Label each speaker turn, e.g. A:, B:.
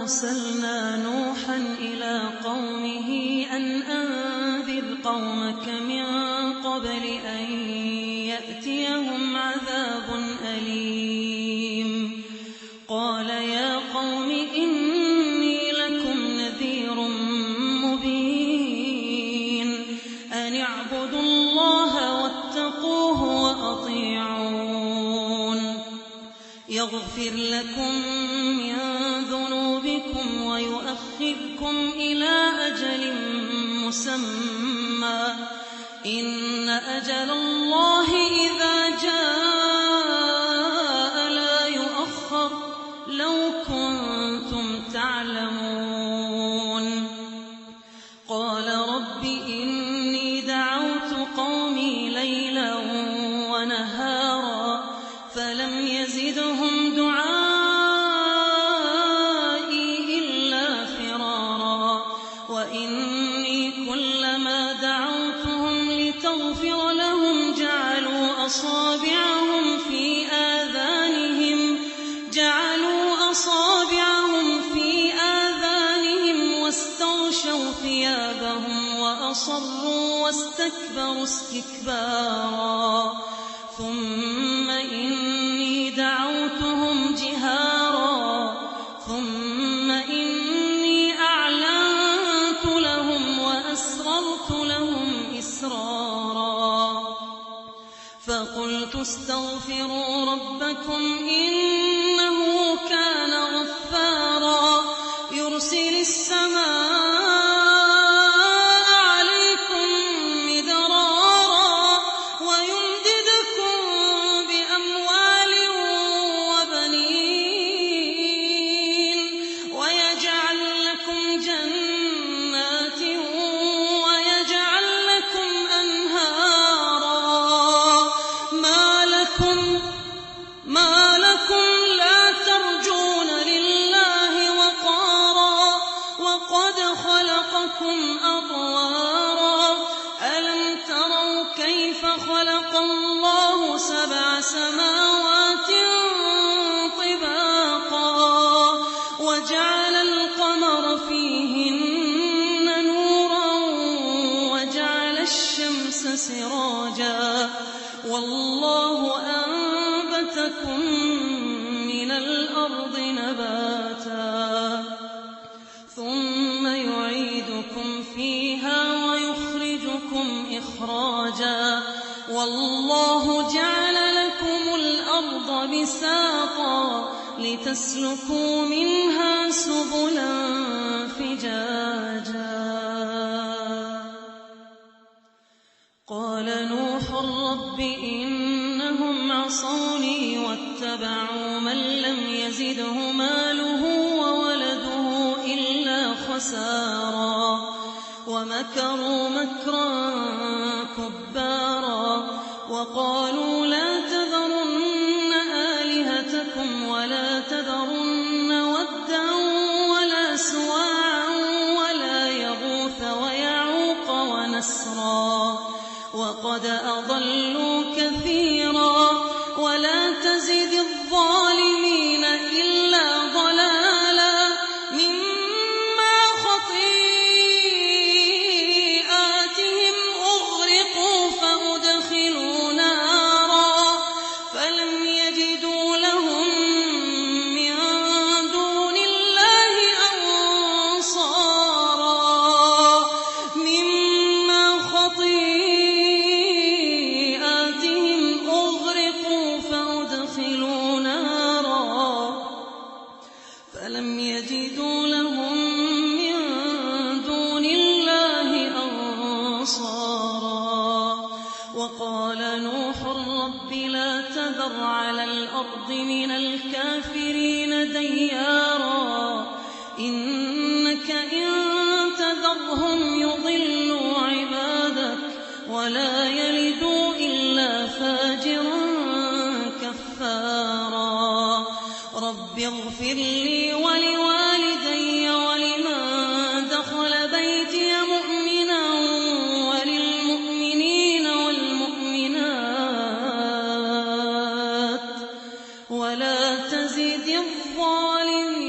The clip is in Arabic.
A: أرسلنا نوحا إلى قومه أن أنذر قومك من قبل أن يأتيهم عذاب أليم قال يا قوم إني لكم نذير مبين أن اعبدوا الله واتقوه وأطيعون يغفر لكم من ذنوبكم ويؤخركم إلى أجل مسمى إن أجل الله إذا جاء لا يؤخر لو كنتم تعلمون قال رب إني دعوت قومي ليلا ونهارا فلم يزدهم دعائي إلا فرارا وإني كلما دعوتهم لتغفر لهم جعلوا أصابعهم في آذانهم واستغشوا ثيابهم وأصروا واستكبروا استكبارا ثم إني دعوتهم جهارا ثم إني أعلنت لهم وأسررت لهم إسرارا فقلت استغفروا ربكم إنه كان غفارا يرسل السماء عليكم مدرارا ويمددكم بأموال وبنين ويجعل لكم جنات ويجعل لكم أنهارا ما لكم لا ترجون لله وقارا وقد خلقكم أطوارا ألم تروا كيف خلق الله 7 سماوات طباقا وجعل القمر فيهن نورا وجعل الشمس سراجا والله أنبتكم من الأرض نباتا ثم يعيدكم فيها ويخرجكم إخراجا والله جعل لكم الأرض بساطا لتسلكوا منها سبلا فجاجا قال نوح رب إنهم عصوني واتبعوا من لم يزده ماله وولده إلا خسارا ومكروا مكرا كبارا وقالوا لا تذرن آلهتكم ولا تذرن ودا ولا سواعا ولا يغوث ويعوق ونسرا وقد أضلوا كثيرا ولا تزد الظالمين إلا ضلالا مما خطيئاتهم أغرقوا فأدخلوا نارا فلم يجدوا لهم من دون الله أنصارا مما خطيئاتهم أغرقوا فأدخلوا نارا فلم يجدوا لهم من دون الله أنصارا وقال نوح رب لا تذر على الأرض من الكافرين ديارا إنك إن تذرهم يضلوا عبادك ولا يلدوا إلا فاجرا كفارا رب اغفر لي ولوالدي ولمن دخل بيتي مؤمنا وللمؤمنين والمؤمنات ولا تزد الظالمين